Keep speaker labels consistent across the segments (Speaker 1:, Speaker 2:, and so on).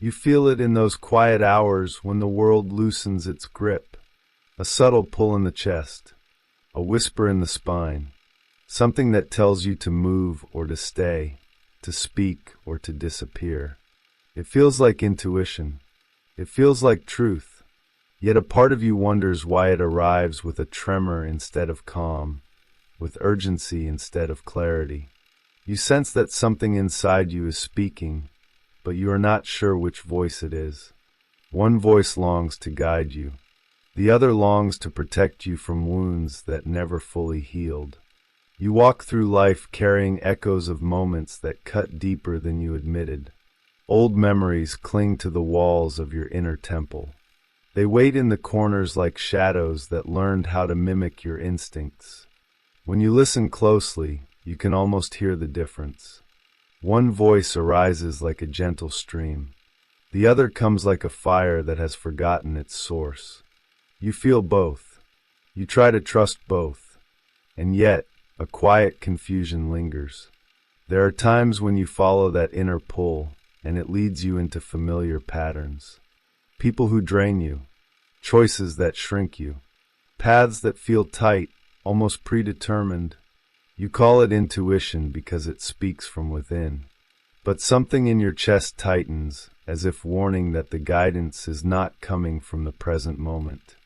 Speaker 1: You feel it in those quiet hours when the world loosens its grip. A subtle pull in the chest, a whisper in the spine, something that tells you to move or to stay, to speak or to disappear. It feels like intuition. It feels like truth. Yet a part of you wonders why it arrives with a tremor instead of calm, with urgency instead of clarity. You sense that something inside you is speaking, but you are not sure which voice it is. One voice longs to guide you. The other longs to protect you from wounds that never fully healed. You walk through life carrying echoes of moments that cut deeper than you admitted. Old memories cling to the walls of your inner temple. They wait in the corners like shadows that learned how to mimic your instincts. When you listen closely, you can almost hear the difference. One voice arises like a gentle stream. The other comes like a fire that has forgotten its source. You feel both. You try to trust both. And yet, a quiet confusion lingers. There are times when you follow that inner pull, and it leads you into familiar patterns. People who drain you, choices that shrink you, paths that feel tight, almost predetermined. You call it intuition because it speaks from within. But something in your chest tightens, as if warning that the guidance is not coming from the present moment.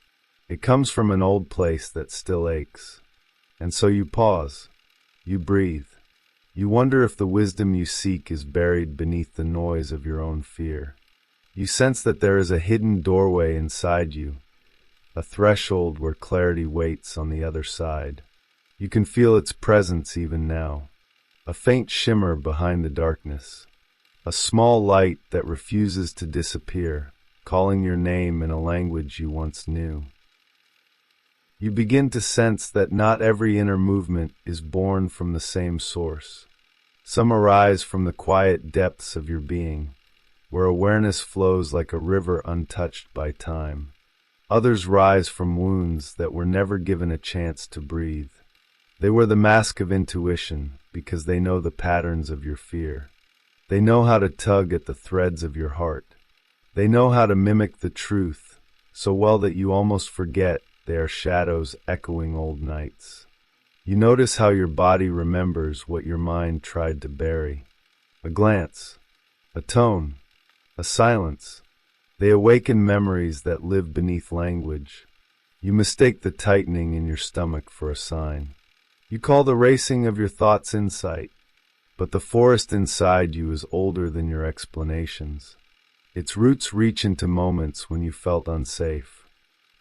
Speaker 1: It comes from an old place that still aches. And so you pause. You breathe. You wonder if the wisdom you seek is buried beneath the noise of your own fear. You sense that there is a hidden doorway inside you, a threshold where clarity waits on the other side. You can feel its presence even now, a faint shimmer behind the darkness, a small light that refuses to disappear, calling your name in a language you once knew. You begin to sense that not every inner movement is born from the same source. Some arise from the quiet depths of your being, where awareness flows like a river untouched by time. Others rise from wounds that were never given a chance to breathe. They wear the mask of intuition because they know the patterns of your fear. They know how to tug at the threads of your heart. They know how to mimic the truth so well that you almost forget they are shadows echoing old nights. You notice how your body remembers what your mind tried to bury. A glance, a tone, a silence. They awaken memories that live beneath language. You mistake the tightening in your stomach for a sign. You call the racing of your thoughts insight, but the forest inside you is older than your explanations. Its roots reach into moments when you felt unsafe.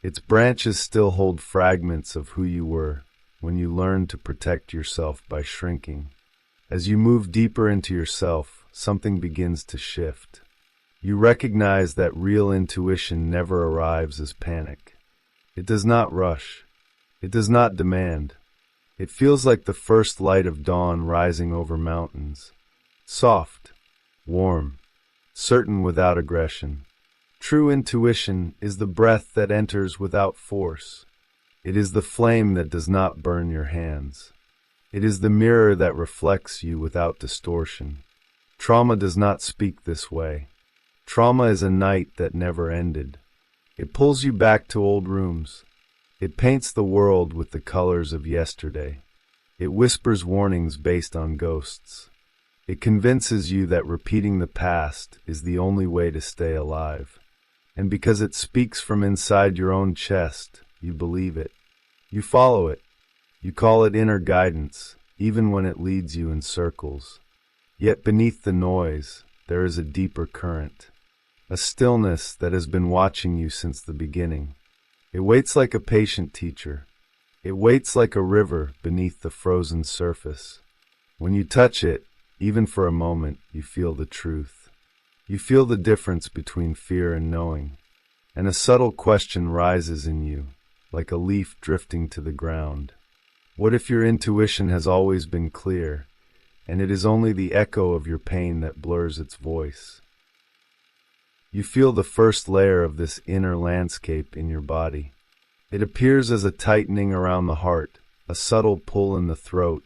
Speaker 1: Its branches still hold fragments of who you were when you learned to protect yourself by shrinking. As you move deeper into yourself, something begins to shift. You recognize that real intuition never arrives as panic. It does not rush. It does not demand. It feels like the first light of dawn rising over mountains. Soft, warm, certain without aggression. True intuition is the breath that enters without force. It is the flame that does not burn your hands. It is the mirror that reflects you without distortion. Trauma does not speak this way. Trauma is a night that never ended. It pulls you back to old rooms. It paints the world with the colors of yesterday. It whispers warnings based on ghosts. It convinces you that repeating the past is the only way to stay alive. And because it speaks from inside your own chest, you believe it. You follow it. You call it inner guidance, even when it leads you in circles. Yet beneath the noise, there is a deeper current. A stillness that has been watching you since the beginning. It waits like a patient teacher. It waits like a river beneath the frozen surface. When you touch it, even for a moment, you feel the truth. You feel the difference between fear and knowing. And a subtle question rises in you, like a leaf drifting to the ground. What if your intuition has always been clear, and it is only the echo of your pain that blurs its voice? You feel the first layer of this inner landscape in your body. It appears as a tightening around the heart, a subtle pull in the throat,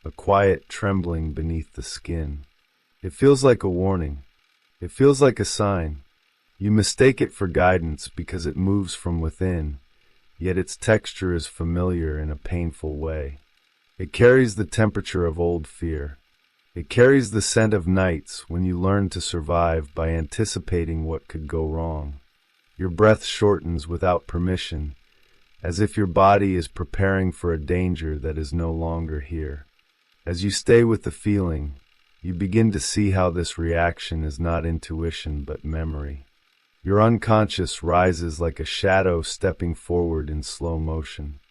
Speaker 1: a quiet trembling beneath the skin. It feels like a warning. It feels like a sign. You mistake it for guidance because it moves from within, yet its texture is familiar in a painful way. It carries the temperature of old fear. It carries the scent of nights when you learn to survive by anticipating what could go wrong. Your breath shortens without permission, as if your body is preparing for a danger that is no longer here. As you stay with the feeling, you begin to see how this reaction is not intuition but memory. Your unconscious rises like a shadow stepping forward in slow motion.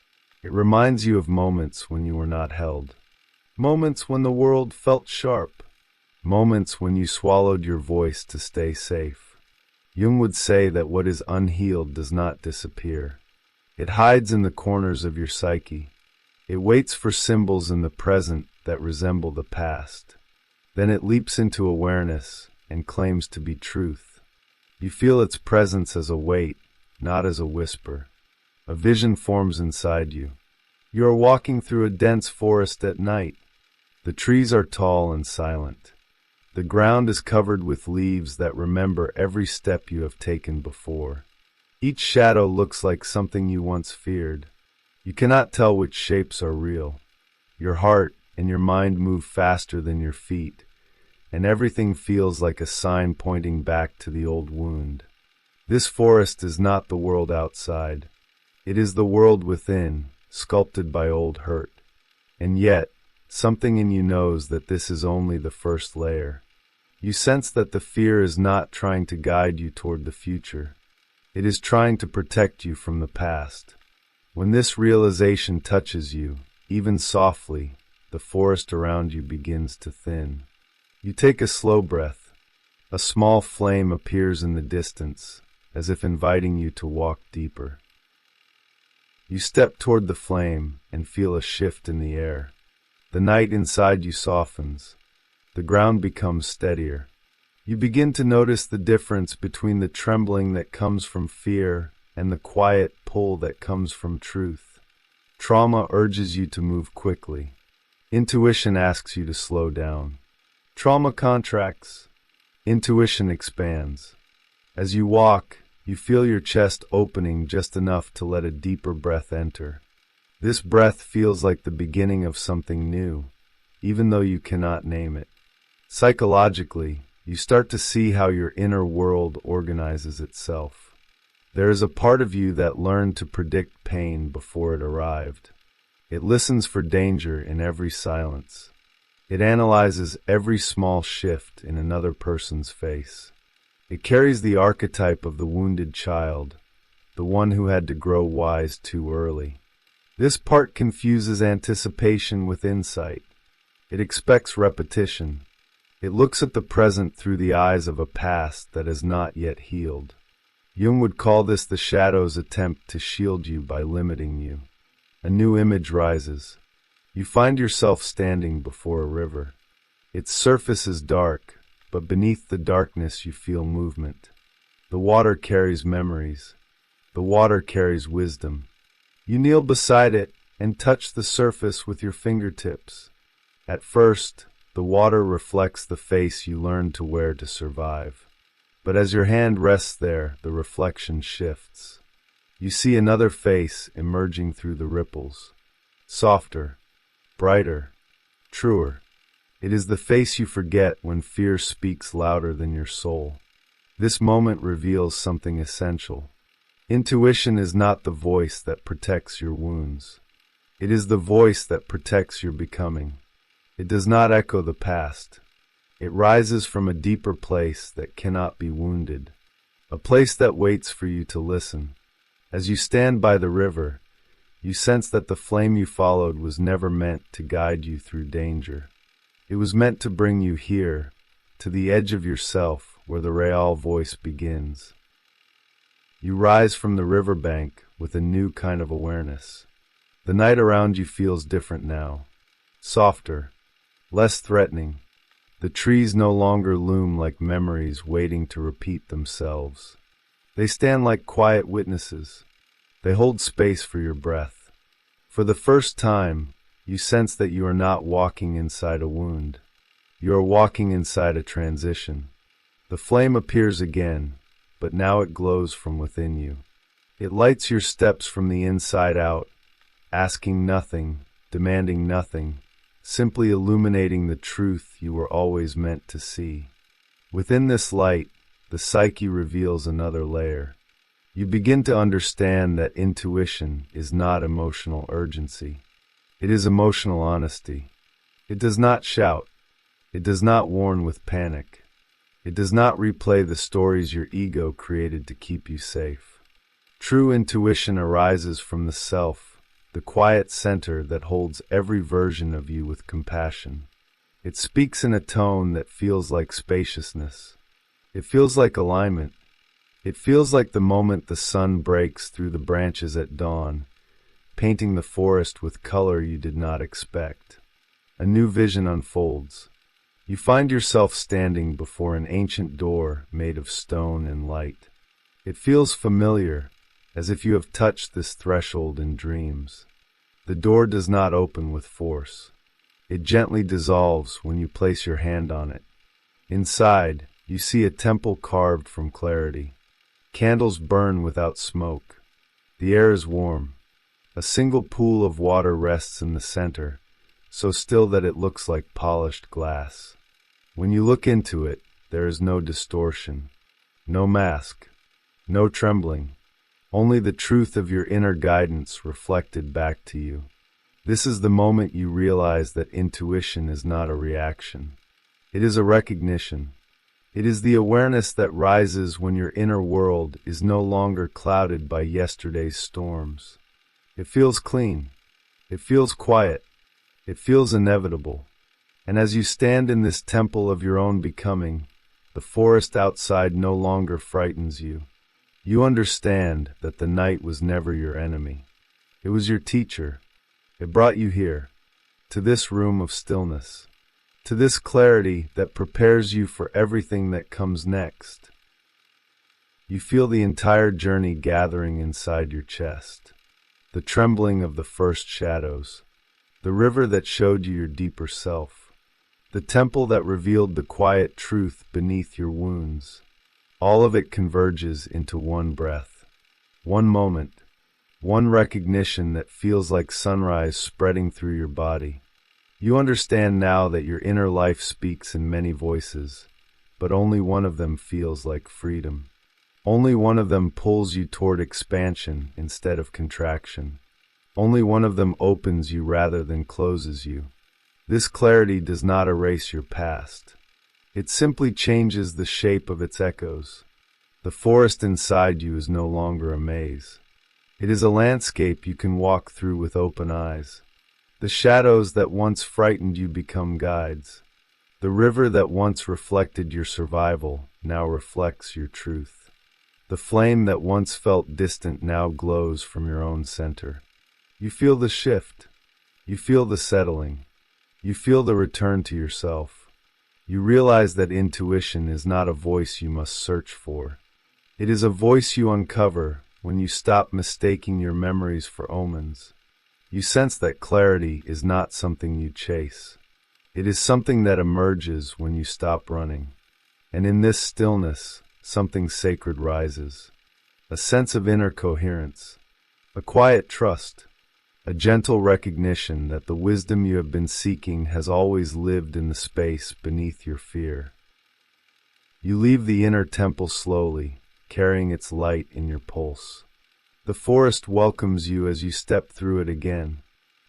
Speaker 1: It reminds you of moments when you were not held. Moments when the world felt sharp. Moments when you swallowed your voice to stay safe. Jung would say that what is unhealed does not disappear. It hides in the corners of your psyche. It waits for symbols in the present that resemble the past. Then it leaps into awareness and claims to be truth. You feel its presence as a weight, not as a whisper. A vision forms inside you. You are walking through a dense forest at night. The trees are tall and silent. The ground is covered with leaves that remember every step you have taken before. Each shadow looks like something you once feared. You cannot tell which shapes are real. Your heart and your mind move faster than your feet, and everything feels like a sign pointing back to the old wound. This forest is not the world outside. It is the world within, sculpted by old hurt. And yet, something in you knows that this is only the first layer. You sense that the fear is not trying to guide you toward the future. It is trying to protect you from the past. When this realization touches you, even softly, the forest around you begins to thin. You take a slow breath. A small flame appears in the distance, as if inviting you to walk deeper. You step toward the flame and feel a shift in the air. The night inside you softens. The ground becomes steadier. You begin to notice the difference between the trembling that comes from fear and the quiet pull that comes from truth. Trauma urges you to move quickly. Intuition asks you to slow down. Trauma contracts. Intuition expands. As you walk, you feel your chest opening just enough to let a deeper breath enter. This breath feels like the beginning of something new, even though you cannot name it. Psychologically, you start to see how your inner world organizes itself. There is a part of you that learned to predict pain before it arrived. It listens for danger in every silence. It analyzes every small shift in another person's face. It carries the archetype of the wounded child, the one who had to grow wise too early. This part confuses anticipation with insight. It expects repetition. It looks at the present through the eyes of a past that has not yet healed. Jung would call this the shadow's attempt to shield you by limiting you. A new image rises. You find yourself standing before a river. Its surface is dark, but beneath the darkness you feel movement. The water carries memories. The water carries wisdom. You kneel beside it and touch the surface with your fingertips. At first, the water reflects the face you learned to wear to survive. But as your hand rests there, the reflection shifts. You see another face emerging through the ripples. Softer, brighter, truer. It is the face you forget when fear speaks louder than your soul. This moment reveals something essential. Intuition is not the voice that protects your wounds. It is the voice that protects your becoming. It does not echo the past. It rises from a deeper place that cannot be wounded, a place that waits for you to listen. As you stand by the river, you sense that the flame you followed was never meant to guide you through danger. It was meant to bring you here, to the edge of yourself, where the real voice begins. You rise from the riverbank with a new kind of awareness. The night around you feels different now, softer, less threatening. The trees no longer loom like memories waiting to repeat themselves. They stand like quiet witnesses. They hold space for your breath. For the first time, you sense that you are not walking inside a wound. You are walking inside a transition. The flame appears again, but now it glows from within you. It lights your steps from the inside out, asking nothing, demanding nothing, simply illuminating the truth you were always meant to see. Within this light, the psyche reveals another layer. You begin to understand that intuition is not emotional urgency. It is emotional honesty. It does not shout. It does not warn with panic. It does not replay the stories your ego created to keep you safe. True intuition arises from the self, the quiet center that holds every version of you with compassion. It speaks in a tone that feels like spaciousness. It feels like alignment. It feels like the moment the sun breaks through the branches at dawn, painting the forest with color you did not expect. A new vision unfolds. You find yourself standing before an ancient door made of stone and light. It feels familiar, as if you have touched this threshold in dreams. The door does not open with force. It gently dissolves when you place your hand on it. Inside, you see a temple carved from clarity. Candles burn without smoke. The air is warm. A single pool of water rests in the center, so still that it looks like polished glass. When you look into it, there is no distortion, no mask, no trembling, only the truth of your inner guidance reflected back to you. This is the moment you realize that intuition is not a reaction. It is a recognition. It is the awareness that rises when your inner world is no longer clouded by yesterday's storms. It feels clean. It feels quiet. It feels inevitable. And as you stand in this temple of your own becoming, the forest outside no longer frightens you. You understand that the night was never your enemy. It was your teacher. It brought you here, to this room of stillness, to this clarity that prepares you for everything that comes next. You feel the entire journey gathering inside your chest, the trembling of the first shadows, the river that showed you your deeper self, the temple that revealed the quiet truth beneath your wounds. All of it converges into one breath, one moment, one recognition that feels like sunrise spreading through your body. You understand now that your inner life speaks in many voices, but only one of them feels like freedom. Only one of them pulls you toward expansion instead of contraction. Only one of them opens you rather than closes you. This clarity does not erase your past. It simply changes the shape of its echoes. The forest inside you is no longer a maze. It is a landscape you can walk through with open eyes. The shadows that once frightened you become guides. The river that once reflected your survival now reflects your truth. The flame that once felt distant now glows from your own center. You feel the shift. You feel the settling. You feel the return to yourself. You realize that intuition is not a voice you must search for. It is a voice you uncover when you stop mistaking your memories for omens. You sense that clarity is not something you chase. It is something that emerges when you stop running. And in this stillness, something sacred rises. A sense of inner coherence. A quiet trust. A gentle recognition that the wisdom you have been seeking has always lived in the space beneath your fear. You leave the inner temple slowly, carrying its light in your pulse. The forest welcomes you as you step through it again.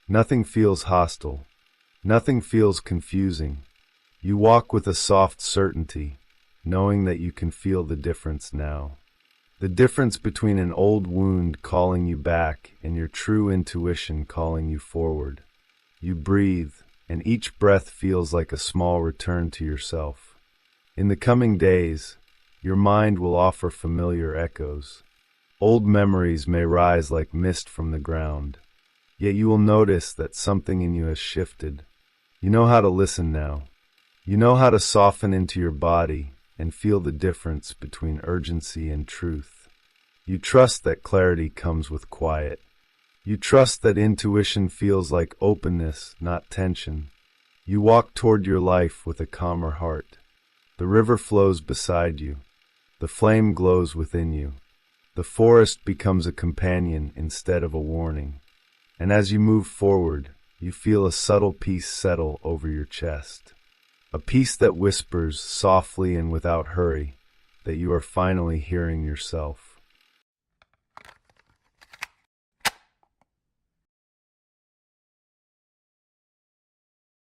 Speaker 1: Nothing feels hostile. Nothing feels confusing. You walk with a soft certainty, knowing that you can feel the difference now. The difference between an old wound calling you back and your true intuition calling you forward. You breathe, and each breath feels like a small return to yourself. In the coming days, your mind will offer familiar echoes. Old memories may rise like mist from the ground, yet you will notice that something in you has shifted. You know how to listen now. You know how to soften into your body and feel the difference between urgency and truth. You trust that clarity comes with quiet. You trust that intuition feels like openness, not tension. You walk toward your life with a calmer heart. The river flows beside you. The flame glows within you. The forest becomes a companion instead of a warning. And as you move forward, you feel a subtle peace settle over your chest. A peace that whispers softly and without hurry that you are finally hearing yourself.